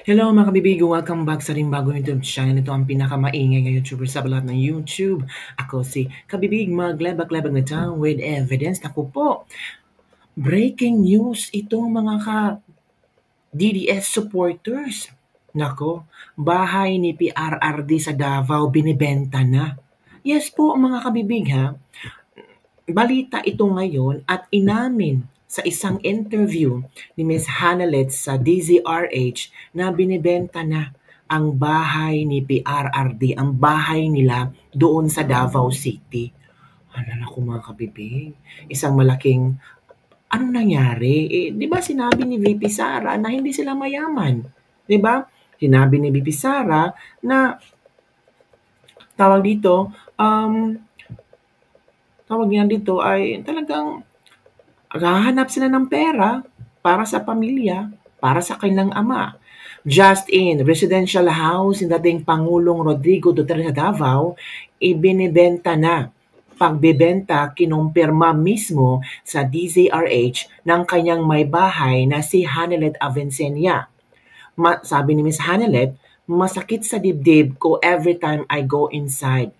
Hello mga kabibigo! Welcome back sa ring bagong YouTube channel. Ito ang pinakamaingay na YouTuber sa balat ng YouTube. Ako si Kabibig, maglebak-lebak na town with evidence. Naku po, breaking news itong mga DDS supporters. Nako, bahay ni PRRD sa Davao binibenta na. Yes po mga kabibig ha, balita ito ngayon at inamin sa isang interview ni Ms. Hanalet sa DZRH na binibenta na ang bahay ni PRRD, ang bahay nila doon sa Davao City. Ano ko mga kabibig, isang malaking anong nangyari? Di ba sinabi ni VP Sara na hindi sila mayaman? Di ba? Sinabi ni VP Sara na tawag dito, tawag niya dito ay talagang hahanap sila ng pera para sa pamilya, para sa kanilang ama. Just in, residential house ng dating Pangulong Rodrigo Duterte sa Davao, ibinibenta na. Pagbebenta, kinumpirma mismo sa DZRH ng kanyang may bahay na si Hanelet Avencenia. Sabi ni Ms. Hanelet, masakit sa dibdib ko every time I go inside.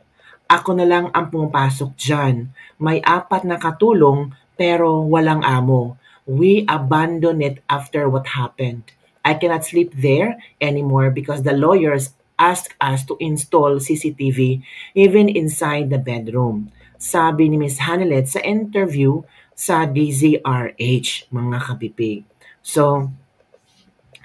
Ako na lang ang pumapasok dyan. May 4 na katulong pero walang amo. We abandoned it after what happened. I cannot sleep there anymore because the lawyers asked us to install CCTV even inside the bedroom. Sabi ni Ms. Hanelet sa interview sa DZRH, mga kabibig. So,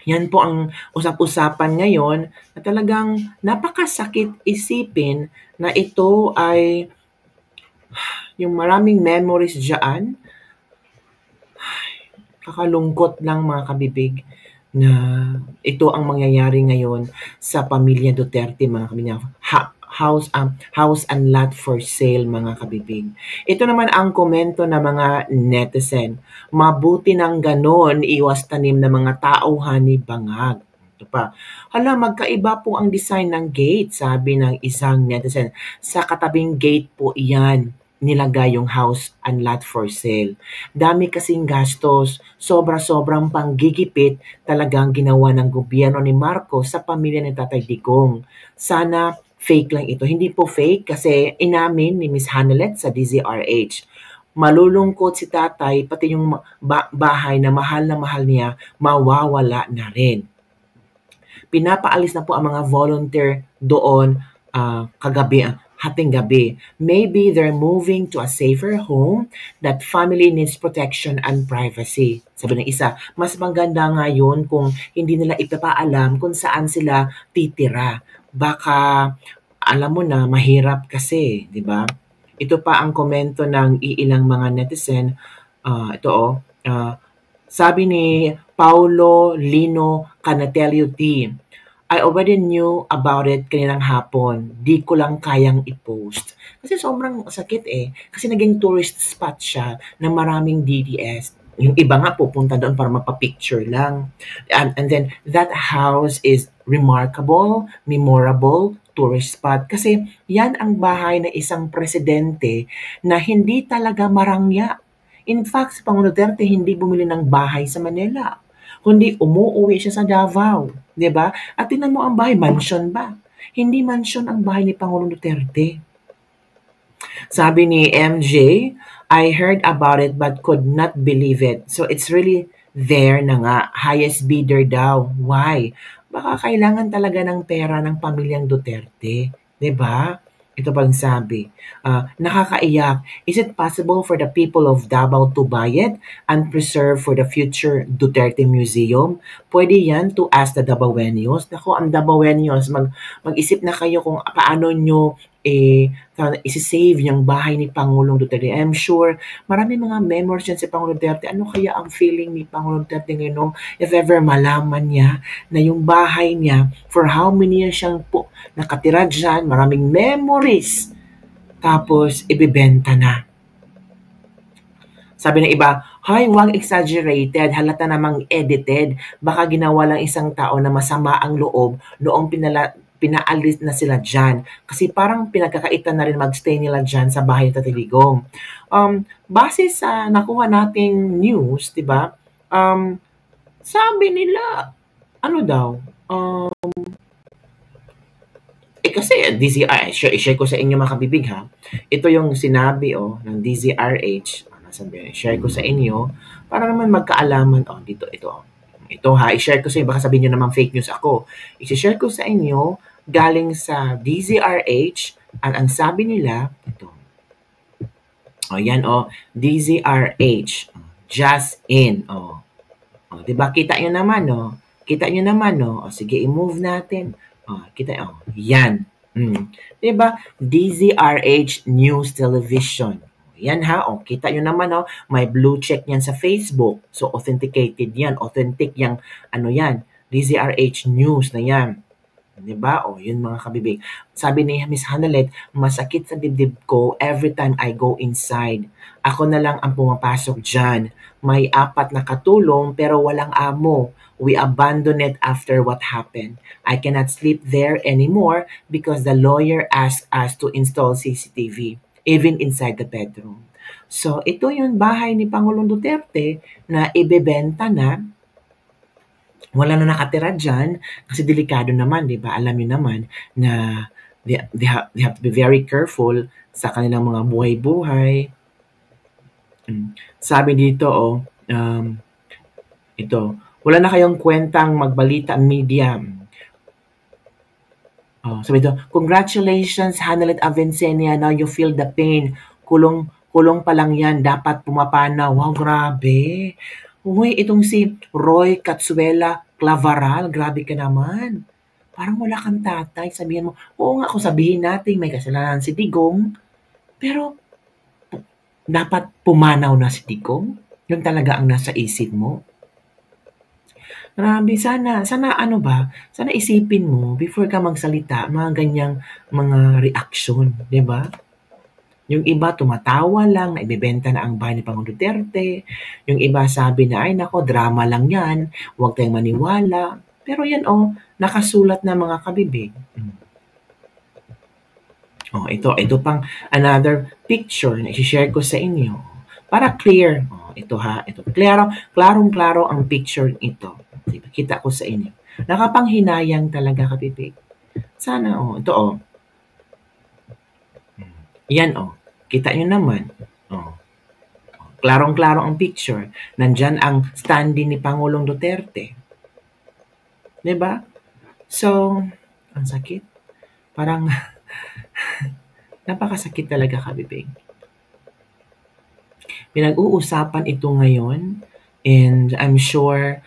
yan po ang usap-usapan ngayon na talagang napakasakit isipin na ito ay yung maraming memories dyan. Kakalungkot lang mga kabibig na ito ang mangyayari ngayon sa pamilya Duterte, mga kabibig. House and lot for sale, mga kabibig. Ito naman ang komento ng mga netizen. Mabuti ng ganon, iwas tanim ng mga tauhan ni Bangag. Ito pa. Hala, magkaiba po ang design ng gate, sabi ng isang netizen. Sa katabing gate po iyan nilagay yung house and lot for sale. Dami kasing gastos, sobra-sobrang panggigipit talagang ginawa ng gobyerno ni Marcos sa pamilya ni Tatay Digong. Sana fake lang ito. Hindi po fake kasi inamin ni Ms. Hanelet sa DZRH. Malulungkot si tatay, pati yung bahay na mahal niya, mawawala na rin. Pinapaalis na po ang mga volunteer doon kagabi, hating gabi. Maybe they're moving to a safer home that family needs protection and privacy. Sabi ng isa, mas maganda nga yun kung hindi nila ipapaalam kung saan sila titira. Baka, alam mo na, mahirap kasi, di ba? Ito pa ang komento ng iilang mga netizen. Sabi ni Paulo Lino Canatelio T. I already knew about it kaninang hapon. Di ko lang kayang i-post. Kasi sobrang sakit eh. Kasi naging tourist spot siya ng maraming DDS. Yung iba nga pupunta doon para mapapicture lang. And then, that house is remarkable, memorable, tourist spot. Kasi yan ang bahay ng isang presidente na hindi talaga marangya. In fact, si Pangulong Duterte hindi bumili ng bahay sa Manila, kundi umuuwi siya sa Davao, 'di ba? At tingnan mo ang bahay, mansion ba? Hindi mansion ang bahay ni Pangulong Duterte. Sabi ni MJ, I heard about it but could not believe it. So it's really there na nga, highest bidder daw. Why? Baka kailangan talaga ng pera ng pamilyang Duterte, 'di ba? Ito pang sabi, nakakaiyak. Is it possible for the people of Davao to buy it and preserve for the future Duterte Museum? Pwede yan to ask the Davaoenos. Naku, ang Davaoenos, mag-isip na kayo kung paano nyo isi-save yung bahay ni Pangulong Duterte. I'm sure marami mga memories yan si Pangulong Duterte. Ano kaya ang feeling ni Pangulong Duterte ngayon if ever malaman niya na yung bahay niya, for how many years siyang nakatira dyan, maraming memories, tapos ibibenta na. Sabi ng iba, hay, wag exaggerated, halata namang edited, baka ginawa lang isang tao na masama ang loob noong pinaalis na sila dyan. Kasi parang pinagkakaitan na rin magstay nila dyan sa bahay ni Tatay Digong. Base sa nakuha nating news, di ba? Sabi nila, ano daw, Um, kasi i-share ko sa inyo mga kabibig ha. Ito yung sinabi ng DZRH. Share ko sa inyo para naman magkaalaman. Dito, ito. Ito ha, i-share ko sa inyo. Baka sabihin nyo naman fake news ako. I-share ko sa inyo galing sa DZRH at ang sabi nila, ito. Yan DZRH. Just in. Diba? Kita nyo naman, Kita nyo naman, sige, i-move natin. Kita, yan. Diba? DZRH News Television. Yan ha, kita nyo naman, may blue check yan sa Facebook. So, authenticated yan. Authentic yang, yan, DZRH News na yan. Diba? Yun mga kabibig. Sabi ni Miss Hanalet, masakit sa dibdib ko every time I go inside. Ako na lang ang pumapasok dyan. May 4 na katulong pero walang amo. We abandoned it after what happened. I cannot sleep there anymore because the lawyer asked us to install CCTV, even inside the bedroom. So, ito yung bahay ni Pangulong Duterte na ibebenta na. Wala na nakatira dyan kasi delikado naman, di ba? Alam niyo naman na they have to be very careful sa kanilang mga buhay-buhay. Sabi dito, ito, wala na kayong kwentang magbalita media. Sabi dito, congratulations, Hanalet Avencenia, now you feel the pain. Kulong pa lang yan, dapat pumapanaw. Wow, grabe. Uy, itong si Roy Katsuela Clavaral, grabe ka naman. Parang wala kang tatay. Sabihin mo, oo nga, kung sabihin natin may kasalanan si Digong, pero dapat pumanaw na si Digong? Yun talaga ang nasa isip mo? Grabe, sana sana isipin mo before ka magsalita, mga ganyang mga reaction, di ba? Yung iba tumatawa lang, na ibebenta na ang bahay ni Pangulong Duterte. Yung iba sabi na, ay nako, drama lang yan, huwag tayong maniwala. Pero yan nakasulat na mga kabibig. Ito pang another picture na i-share ko sa inyo. Para clear. Ito ha, ito. Klarong-klaro ang picture ito. Kita ko sa inyo. Nakapanghinayang talaga kabibig. Sana ito Yan kita nyo naman. Klarong-klaro ang picture. Nandyan ang standee ni Pangulong Duterte. Diba? So, ang sakit. Parang, napakasakit talaga kabibig. Pinag-uusapan ito ngayon and I'm sure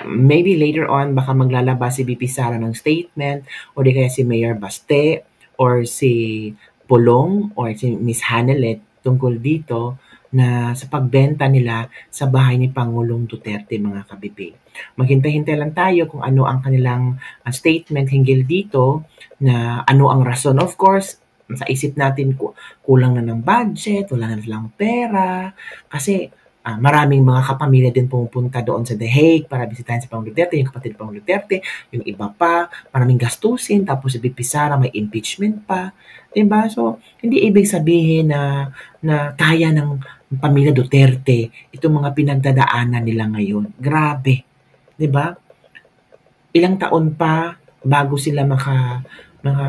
maybe later on baka maglalabas si BP Sara ng statement o di kaya si Mayor Baste or si Pulong or si Miss Hanalet tungkol dito na sa pagbenta nila sa bahay ni Pangulong Duterte mga kabibig. Maghintay-hintay lang tayo kung ano ang kanilang statement hinggil dito na ano ang rason. Of course, sa isip natin kulang na ng budget, wala na lang pera, kasi maraming mga kapamilya din pumupunta doon sa The Hague para bisitahin si Pangulong Duterte, yung kapatid ni Pangulong Duterte, yung iba pa, maraming gastusin, tapos si BP Sara may impeachment pa, diba? So, hindi ibig sabihin na kaya ng pamilya Duterte itong mga pinagdadaanan nila ngayon. Grabe, diba? Ilang taon pa bago sila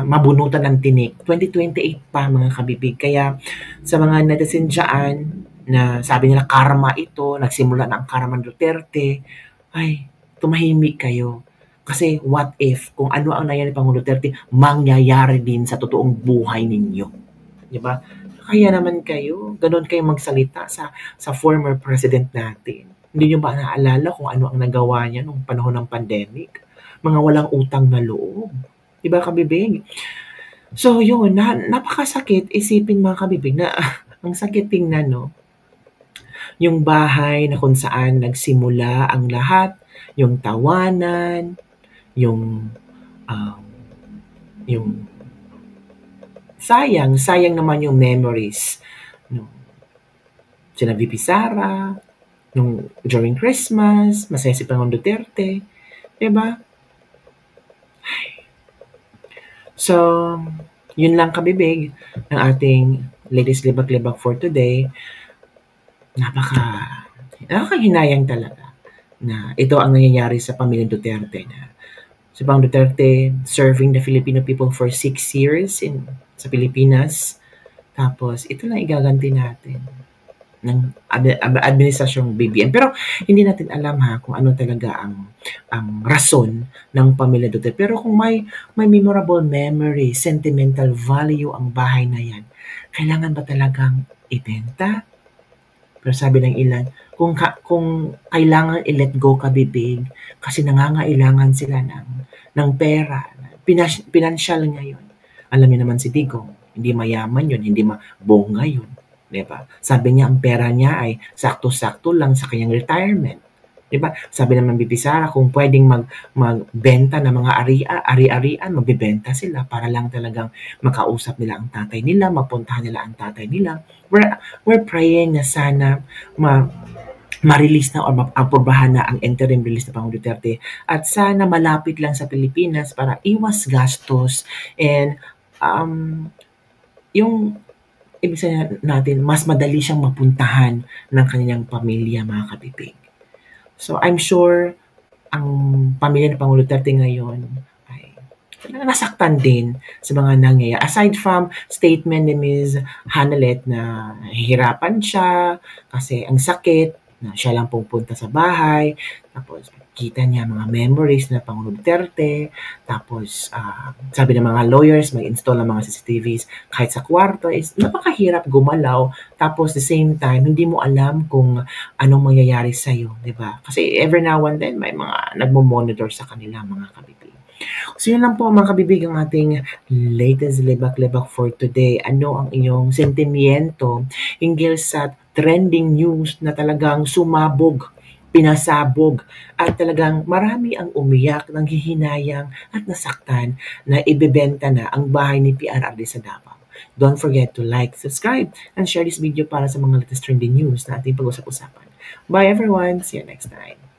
mabunutan ng tinik. 2028 pa mga kabibig. Kaya sa mga netizen dyan, na sabi nila karma ito, nagsimula na ang karma ng Duterte, ay, tumahimik kayo. Kasi what if, kung ano ang nangyari ni Pangulong Duterte, mangyayari din sa totoong buhay ninyo. Diba? Kaya naman kayo, ganun kayo magsalita sa former president natin. Hindi nyo ba naalala kung ano ang nagawa niya nung panahon ng pandemic? Mga walang utang na loob. Diba kabibig? So yun, napakasakit isipin mga kabibig na ang sakit tingnan, no? Yung bahay na kung saan nagsimula ang lahat, yung tawanan, yung sayang naman yung memories. No? Sina VP Sara, during Christmas, masaya si Pangulong Duterte, diba? So, yun lang kabibig ng ating latest libag-libag for today. Nakakahinayang talaga na ito ang nangyayari sa pamilyang Duterte na Si Pang Duterte serving the Filipino people for 6 years sa Pilipinas. Tapos, ito lang igaganti natin ng administrasyong BBM. Pero hindi natin alam ha kung ano talaga ang rason ng pamilya Duterte. Pero kung may memorable memory, sentimental value ang bahay na yan, kailangan ba talagang ibenta? Pero sabi ng ilan, kung kailangan i-let go ka bibig kasi nangangailangan sila ng pera, financial ngayon. Alam niyo naman si Digong, hindi mayaman yun, hindi mabongga yun. 'Di ba? Sabi niya ang pera niya ay sakto-sakto lang sa kanyang retirement. 'Di ba? Sabi naman Bibi Sara kung pwedeng magbenta ng mga ari-arian, magbebenta sila para lang talagang makausap nila ang tatay nila, mapuntahan nila ang tatay nila. We're praying na sana ma-release na o ma-aprobahan na ang interim release na Pangulong Duterte at sana malapit lang sa Pilipinas para iwas gastos and yung ibig sabihin natin, mas madali siyang mapuntahan ng kanyang pamilya, mga kabibig. So, I'm sure ang pamilya ni Pangulong Duterte ngayon ay nasaktan din sa mga nangyayari. Aside from statement ni Ms. Hanalet na hihirapan siya kasi ang sakit, na siya lang pupunta sa bahay, tapos kita niya mga memories na Pangulong Duterte, tapos sabi ng mga lawyers, mag-install ng mga CCTVs kahit sa kwarto, is napakahirap gumalaw, tapos the same time, hindi mo alam kung anong mangyayari sa'yo, di ba? Kasi every now and then, may mga nagmo-monitor sa kanila, mga kabibig. So yun lang po mga kabibig ang ating latest libak-libak for today. Ano ang inyong sentimiento hinggil sa trending news na talagang sumabog, pinasabog, at talagang marami ang umiyak, nanghihinayang at nasaktan na ibebenta na ang bahay ni PRRD sa Davao. Don't forget to like, subscribe, and share this video para sa mga latest trending news na ating pag-usap-usapan. Bye everyone! See you next time!